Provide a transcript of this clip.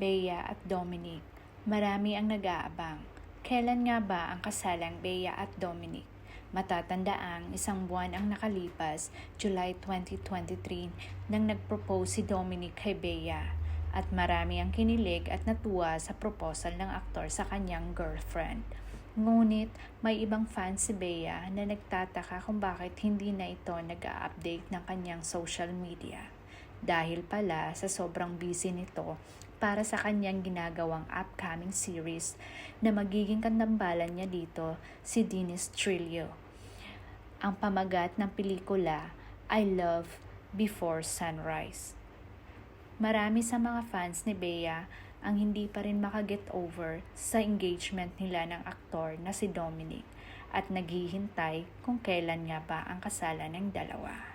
Bea at Dominic. Marami ang nag-aabang. Kailan nga ba ang kasalang Bea at Dominic? Matatandaang isang buwan ang nakalipas, July 2023, nang nag-propose si Dominic kay Bea. At marami ang kinilig at natuwa sa proposal ng aktor sa kanyang girlfriend. Ngunit may ibang fans si Bea na nagtataka kung bakit hindi na ito nag-a-update ng kanyang social media. Dahil pala sa sobrang busy nito para sa kanyang ginagawang upcoming series na magiging kandambalan niya dito si Dennis Trillo. Ang pamagat ng pelikula I Love Before Sunrise. Marami sa mga fans ni Bea ang hindi pa rin makaget over sa engagement nila ng aktor na si Dominic at naghihintay kung kailan nga ba ang kasalan ng dalawa.